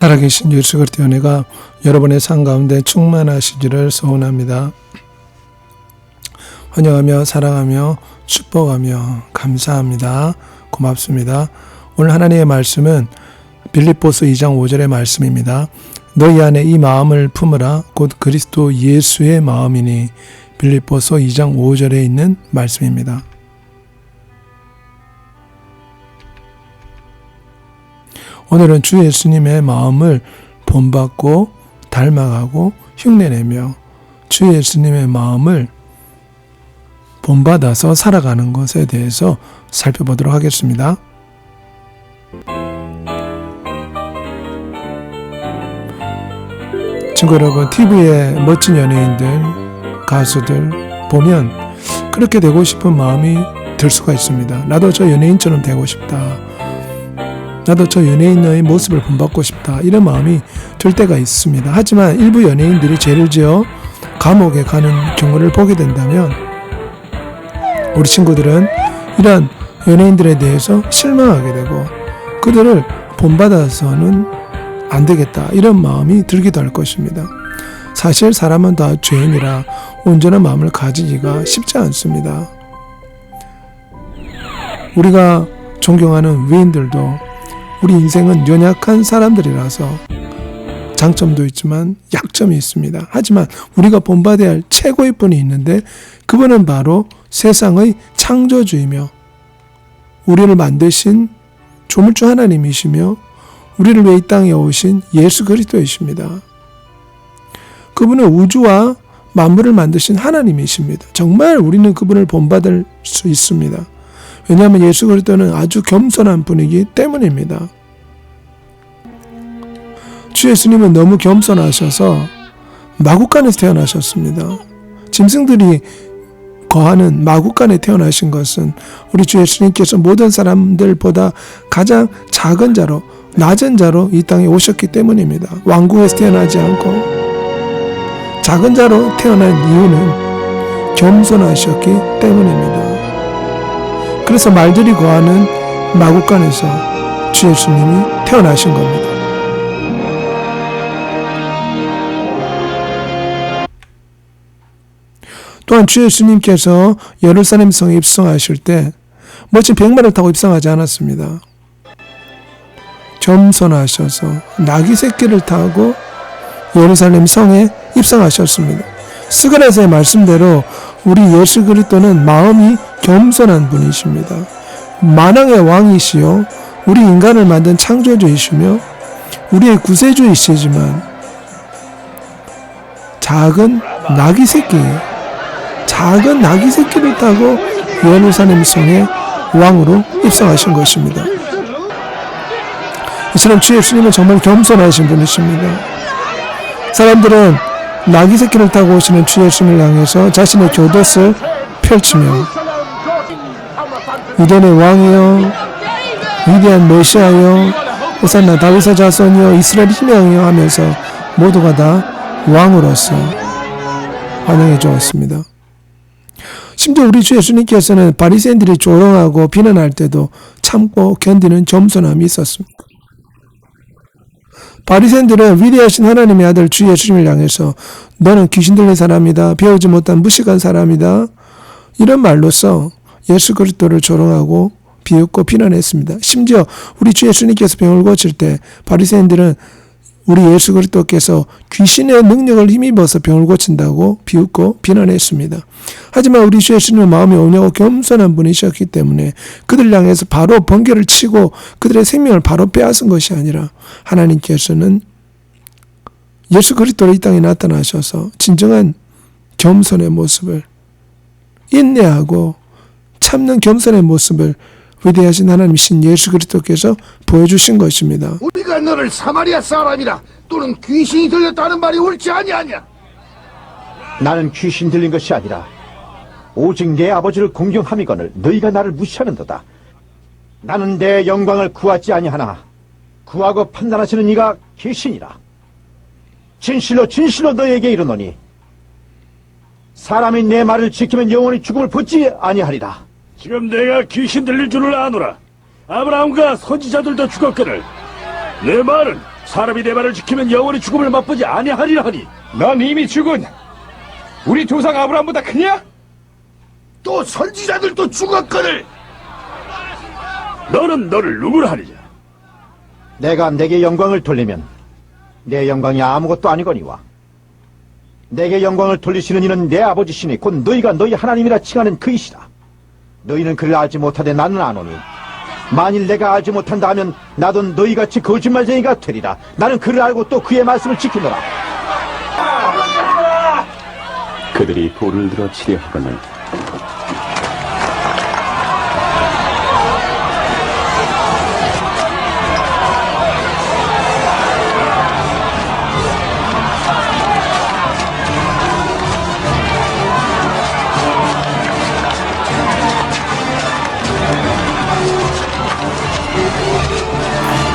살아계신 예수 그리스도의 은혜가 여러분의 삶 가운데 충만하시기를 소원합니다. 환영하며 사랑하며 축복하며 감사합니다. 고맙습니다. 오늘 하나님의 말씀은 빌립보서 2장 5절의 말씀입니다. 너희 안에 이 마음을 품으라 곧 그리스도 예수의 마음이니. 빌립보서 2장 5절에 있는 말씀입니다. 오늘은 주 예수님의 마음을 본받고 닮아가고 흉내내며 주 예수님의 마음을 본받아서 살아가는 것에 대해서 살펴보도록 하겠습니다. 친구 여러분, TV에 멋진 연예인들, 가수들 보면 그렇게 되고 싶은 마음이 들 수가 있습니다. 나도 저 연예인처럼 되고 싶다. 나도 저 연예인의 모습을 본받고 싶다. 이런 마음이 들 때가 있습니다. 하지만 일부 연예인들이 죄를 지어 감옥에 가는 경우를 보게 된다면 우리 친구들은 이런 연예인들에 대해서 실망하게 되고 그들을 본받아서는 안 되겠다. 이런 마음이 들기도 할 것입니다. 사실 사람은 다 죄인이라 온전한 마음을 가지기가 쉽지 않습니다. 우리가 존경하는 위인들도 우리 인생은 연약한 사람들이라서 장점도 있지만 약점이 있습니다. 하지만 우리가 본받아야 할 최고의 분이 있는데 그분은 바로 세상의 창조주이며 우리를 만드신 조물주 하나님이시며 우리를 위해 이 땅에 오신 예수 그리스도이십니다. 그분은 우주와 만물을 만드신 하나님이십니다. 정말 우리는 그분을 본받을 수 있습니다. 왜냐하면 예수 그리스도는 아주 겸손한 분이기 때문입니다. 주 예수님은 너무 겸손하셔서 마구간에서 태어나셨습니다. 짐승들이 거하는 마구간에 태어나신 것은 우리 주 예수님께서 모든 사람들보다 가장 작은 자로, 낮은 자로 이 땅에 오셨기 때문입니다. 왕궁에서 태어나지 않고 작은 자로 태어난 이유는 겸손하셨기 때문입니다. 그래서 말들이 거하는 마구간에서 주 예수님이 태어나신 겁니다. 또한 주 예수님께서 예루살렘 성에 입성하실 때 멋진 백마를 타고 입성하지 않았습니다. 겸손하셔서 나귀 새끼를 타고 예루살렘 성에 입성하셨습니다. 스가랴서의 말씀대로 우리 예수 그리스도는 마음이 겸손한 분이십니다. 만왕의 왕이시요 우리 인간을 만든 창조주이시며 우리의 구세주이시지만 작은 나귀 새끼를 타고 예루살렘 성에 왕으로 입성하신 것입니다. 이처럼 주 예수님은 정말 겸손하신 분이십니다. 사람들은 나귀 새끼를 타고 오시는 주 예수님을 향해서 자신의 교돛을 펼치며 유대인의 왕이여 위대한 메시아여 호산나 다윗의 자손이여 이스라엘 희망이여 하면서 모두가 다 왕으로서 환영해 주었습니다. 심지어 우리 주 예수님께서는 바리새인들이 조롱하고 비난할 때도 참고 견디는 겸손함이 있었습니다. 바리새인들은 위대하신 하나님의 아들 주 예수님을 향해서 너는 귀신 들린 사람이다. 배우지 못한 무식한 사람이다. 이런 말로써 예수 그리스도를 조롱하고 비웃고 비난했습니다. 심지어 우리 주 예수님께서 병을 고칠 때 바리새인들은 우리 예수 그리스도께서 귀신의 능력을 힘입어서 병을 고친다고 비웃고 비난했습니다. 하지만 우리 주 예수님은 마음이 온유하고 겸손한 분이셨기 때문에 그들 향해서 바로 번개를 치고 그들의 생명을 바로 빼앗은 것이 아니라 하나님께서는 예수 그리스도로 이 땅에 나타나셔서 진정한 겸손의 모습을 인내하고 참는 겸손의 모습을 위대하신 하나님이신 예수 그리스도께서 보여주신 것입니다. 우리가 너를 사마리아 사람이라 또는 귀신이 들렸다는 말이 옳지 아니하냐? 나는 귀신 들린 것이 아니라 오직 내 아버지를 공경함이거늘 너희가 나를 무시하는도다. 나는 내 영광을 구하지 아니하나 구하고 판단하시는 이가 계시니라. 진실로 진실로 너희에게 이르노니 사람이 내 말을 지키면 영원히 죽음을 벗지 아니하리라. 지금 내가 귀신 들릴 줄을 아노라. 아브라함과 선지자들도 죽었거늘 내 말은 사람이 내 말을 지키면 영원히 죽음을 맛보지 아니하리라 하니. 넌 이미 죽은 우리 조상 아브라함보다 크냐? 또 선지자들도 죽었거늘. 너는 너를 누구라 하느냐? 내가 내게 영광을 돌리면 내 영광이 아무것도 아니거니와 내게 영광을 돌리시는 이는 내 아버지시니 곧 너희가 너희 하나님이라 칭하는 그이시라. 너희는 그를 알지 못하되 나는 아노니 만일 내가 알지 못한다 하면 나도 너희같이 거짓말쟁이가 되리라. 나는 그를 알고 또 그의 말씀을 지키노라. 그들이 돌을 들어 치려 하거늘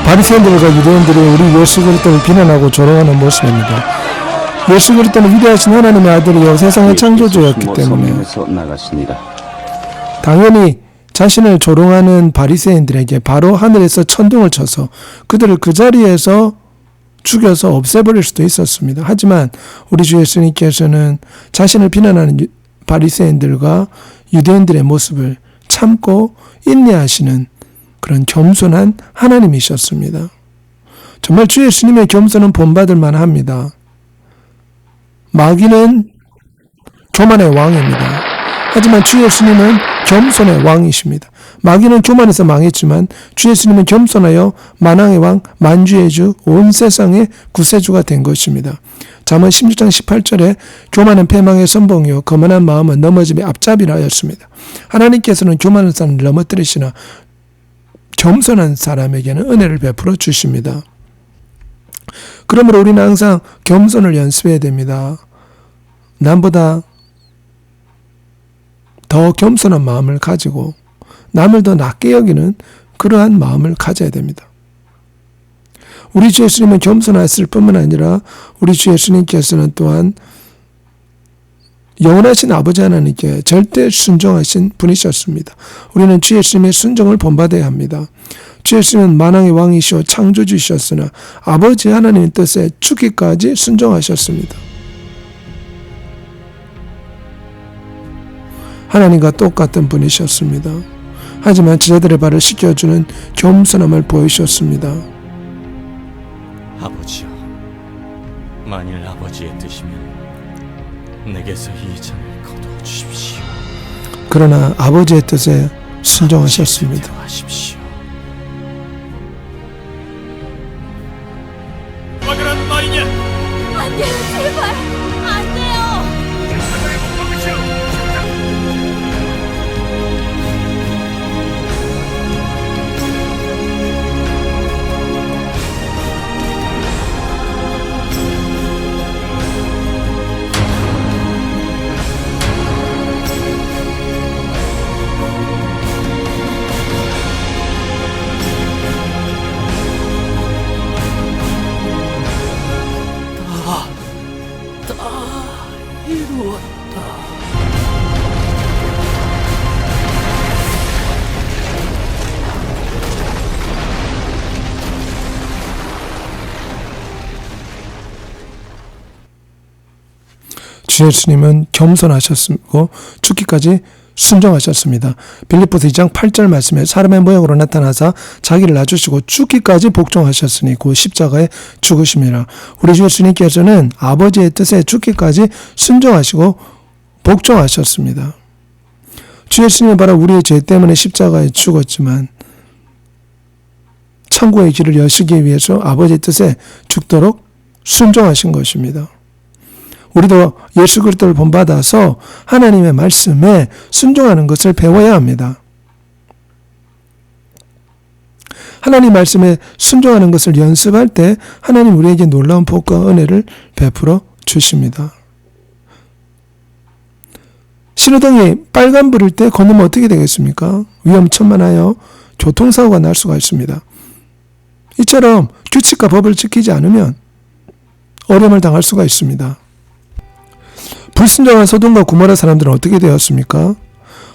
바리새인들과 유대인들이 우리 예수 그리스도를 비난하고 조롱하는 모습입니다. 예수 그리스도는 위대하신 하나님의 아들이요 세상의 창조주였기 때문에 성경에서 나갔습니다. 당연히 자신을 조롱하는 바리새인들에게 바로 하늘에서 천둥을 쳐서 그들을 그 자리에서 죽여서 없애버릴 수도 있었습니다. 하지만 우리 주 예수님께서는 자신을 비난하는 바리새인들과 유대인들의 모습을 참고 인내하시는 그런 겸손한 하나님이셨습니다. 정말 주 예수님의 겸손은 본받을 만합니다. 마귀는 교만의 왕입니다. 하지만 주 예수님은 겸손의 왕이십니다. 마귀는 교만해서 망했지만 주 예수님은 겸손하여 만왕의 왕, 만주의 주, 온 세상의 구세주가 된 것입니다. 잠언 16장 18절에 교만은 패망의 선봉이요 거만한 마음은 넘어짐의 앞잡이라 하였습니다. 하나님께서는 교만한 사람을 넘어뜨리시나 겸손한 사람에게는 은혜를 베풀어 주십니다. 그러므로 우리는 항상 겸손을 연습해야 됩니다. 남보다 더 겸손한 마음을 가지고 남을 더 낮게 여기는 그러한 마음을 가져야 됩니다. 우리 주 예수님은 겸손하였을 뿐만 아니라 우리 주 예수님께서는 또한 영원하신 아버지 하나님께 절대 순종하신 분이셨습니다. 우리는 주 예수님의 순종을 본받아야 합니다. 주 예수님은 만왕의 왕이시오 창조주셨으나 아버지 하나님의 뜻에 죽기까지 순종하셨습니다. 하나님과 똑같은 분이셨습니다. 하지만 제자들의 발을 씻겨주는 겸손함을 보이셨습니다. 아버지여, 만일 아버지의 뜻이면 내게서 이 잔을 거두어 주십시오. 그러나 아버지의 뜻에 순종하셨습니다. 하십시오. 막으란 말이냐? 안 돼요, 제발! 안 돼요! 주 예수님은 겸손하셨고 죽기까지 순종하셨습니다. 빌립보서 2장 8절 말씀에 사람의 모양으로 나타나사 자기를 낮추시고 죽기까지 복종하셨으니 그 십자가에 죽으심이라. 우리 주 예수님께서는 아버지의 뜻에 죽기까지 순종하시고 복종하셨습니다. 주 예수님은 바로 우리의 죄 때문에 십자가에 죽었지만 천국의 길을 여시기 위해서 아버지의 뜻에 죽도록 순종하신 것입니다. 우리도 예수 그리스도를 본받아서 하나님의 말씀에 순종하는 것을 배워야 합니다. 하나님 말씀에 순종하는 것을 연습할 때 하나님 우리에게 놀라운 복과 은혜를 베풀어 주십니다. 신호등이 빨간불일 때 건너면 어떻게 되겠습니까? 위험천만하여 교통사고가 날 수가 있습니다. 이처럼 규칙과 법을 지키지 않으면 어려움을 당할 수가 있습니다. 불순종한 소돔과 고모라 사람들은 어떻게 되었습니까?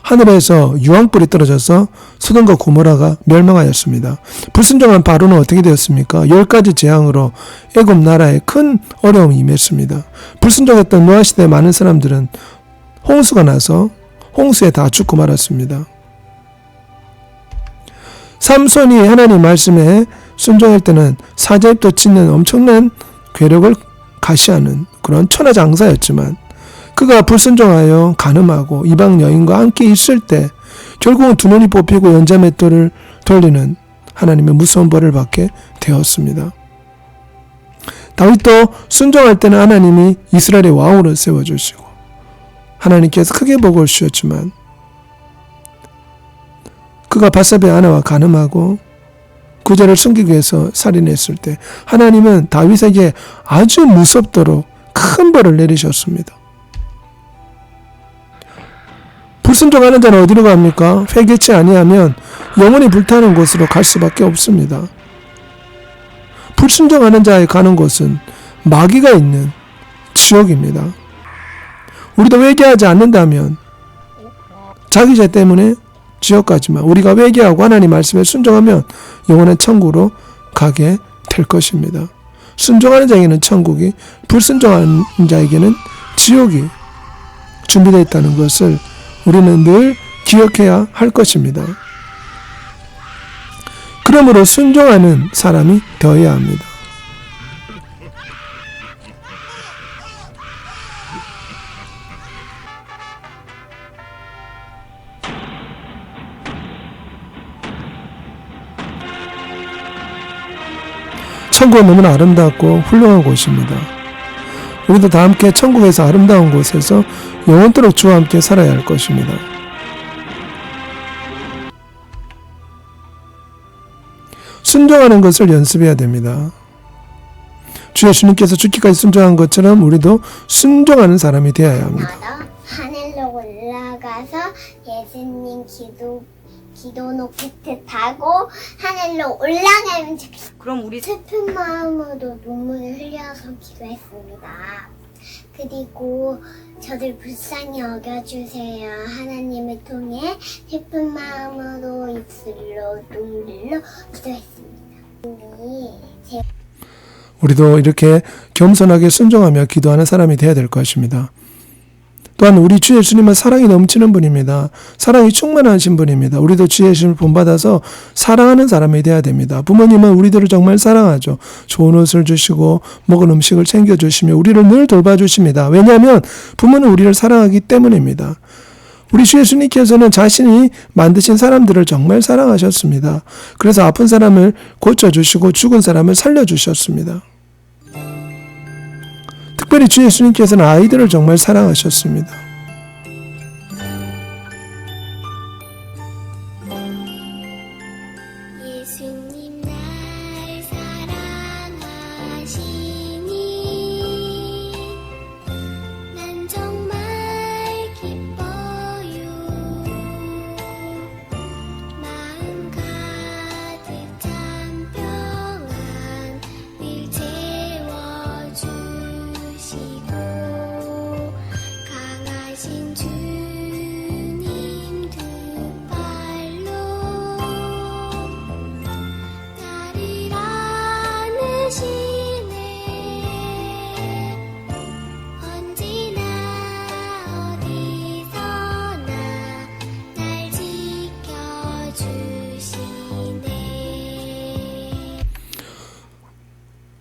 하늘에서 유황불이 떨어져서 소돔과 고모라가 멸망하였습니다. 불순종한 바로는 어떻게 되었습니까? 10가지 재앙으로 애굽 나라에 큰 어려움이 임했습니다. 불순종했던 노아 시대의 많은 사람들은 홍수가 나서 홍수에 다 죽고 말았습니다. 삼손이 하나님 말씀에 순종할 때는 사자입도 짓는 엄청난 괴력을 가시하는 그런 천하장사였지만 그가 불순종하여 간음하고 이방 여인과 함께 있을 때 결국은 두 눈이 뽑히고 연자맷돌을 돌리는 하나님의 무서운 벌을 받게 되었습니다. 다윗도 순종할 때는 하나님이 이스라엘의 왕으로 세워주시고 하나님께서 크게 복을 주셨지만 그가 밧사베의 아내와 간음하고 그 죄를 숨기기 위해서 살인했을 때 하나님은 다윗에게 아주 무섭도록 큰 벌을 내리셨습니다. 불순종하는 자는 어디로 갑니까? 회개치 아니하면 영원히 불타는 곳으로 갈 수밖에 없습니다. 불순종하는 자에 가는 곳은 마귀가 있는 지옥입니다. 우리도 회개하지 않는다면 자기 죄 때문에 지옥 가지만 우리가 회개하고 하나님 말씀에 순종하면 영원한 천국으로 가게 될 것입니다. 순종하는 자에게는 천국이, 불순종하는 자에게는 지옥이 준비되어 있다는 것을 우리는 늘 기억해야 할 것입니다. 그러므로 순종하는 사람이 되어야 합니다. 천국은 너무나 아름답고 훌륭한 곳입니다. 우리도 다 함께 천국에서 아름다운 곳에서 영원토록 주와 함께 살아야 할 것입니다. 순종하는 것을 연습해야 됩니다. 주 예수님께서 죽기까지 순종한 것처럼 우리도 순종하는 사람이 되어야 합니다. 하늘로 올라가서 예수님 기도 높이 타고 하늘로 올라가면 좋겠어요. 그럼 우리 슬픈 마음으로 눈물을 흘려서 기도했습니다. 그리고 저를 불쌍히 여겨주세요. 하나님을 통해 슬픈 마음으로 입술로 눈물로 기도했습니다. 우리도 이렇게 겸손하게 순종하며 기도하는 사람이 되어야 될 것입니다. 또한 우리 주 예수님은 사랑이 넘치는 분입니다. 사랑이 충만하신 분입니다. 우리도 주 예수님을 본받아서 사랑하는 사람이 되어야 됩니다. 부모님은 우리들을 정말 사랑하죠. 좋은 옷을 주시고 먹은 음식을 챙겨주시며 우리를 늘 돌봐주십니다. 왜냐하면 부모는 우리를 사랑하기 때문입니다. 우리 주 예수님께서는 자신이 만드신 사람들을 정말 사랑하셨습니다. 그래서 아픈 사람을 고쳐주시고 죽은 사람을 살려주셨습니다. 특별히 주 예수님께서는 아이들을 정말 사랑하셨습니다. 예수님 날 사랑하시니 난 정말 기뻐요. 마음 가득 찬 평안 늘 채워주시고 강하신 주님 두 팔로 나를 안으시네. 언제나 어디서나 날 지켜주시네.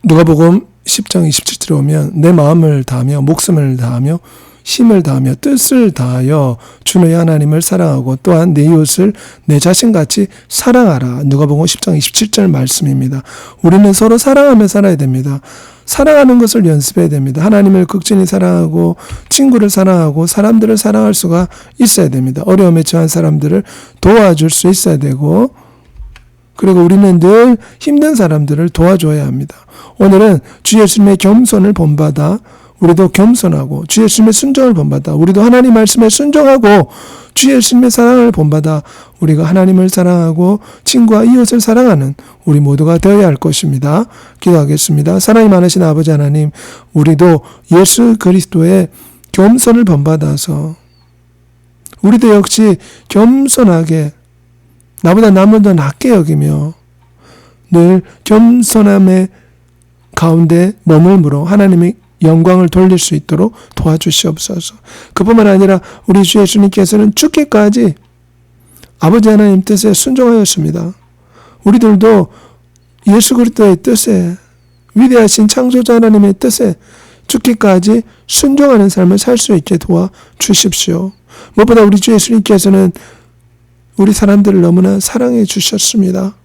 누가복음 10장 27절에 오면 내 마음을 다하며 목숨을 다하며 힘을 다하며 뜻을 다하여 주 너희 하나님을 사랑하고 또한 내 이웃을 내 자신같이 사랑하라. 누가복음 10장 27절 말씀입니다. 우리는 서로 사랑하며 살아야 됩니다. 사랑하는 것을 연습해야 됩니다. 하나님을 극진히 사랑하고 친구를 사랑하고 사람들을 사랑할 수가 있어야 됩니다. 어려움에 처한 사람들을 도와줄 수 있어야 되고 그리고 우리는 늘 힘든 사람들을 도와줘야 합니다. 오늘은 주 예수님의 겸손을 본받아 우리도 겸손하고 주 예수님의 순종을 본받아 우리도 하나님 말씀에 순종하고 주 예수님의 사랑을 본받아 우리가 하나님을 사랑하고 친구와 이웃을 사랑하는 우리 모두가 되어야 할 것입니다. 기도하겠습니다. 사랑이 많으신 아버지 하나님, 우리도 예수 그리스도의 겸손을 본받아서 우리도 역시 겸손하게 나보다 남을 더 낮게 여기며 늘 겸손함의 가운데 머물므로 하나님의 영광을 돌릴 수 있도록 도와주시옵소서. 그뿐만 아니라 우리 주 예수님께서는 죽기까지 아버지 하나님 뜻에 순종하였습니다. 우리들도 예수 그리스도의 뜻에, 위대하신 창조자 하나님의 뜻에 죽기까지 순종하는 삶을 살 수 있게 도와주십시오. 무엇보다 우리 주 예수님께서는 우리 사람들을 너무나 사랑해 주셨습니다.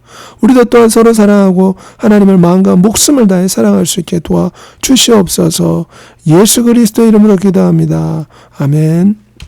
우리도 또한 서로 사랑하고 하나님을 마음과 목숨을 다해 사랑할 수 있게 도와주시옵소서. 예수 그리스도 이름으로 기도합니다. 아멘.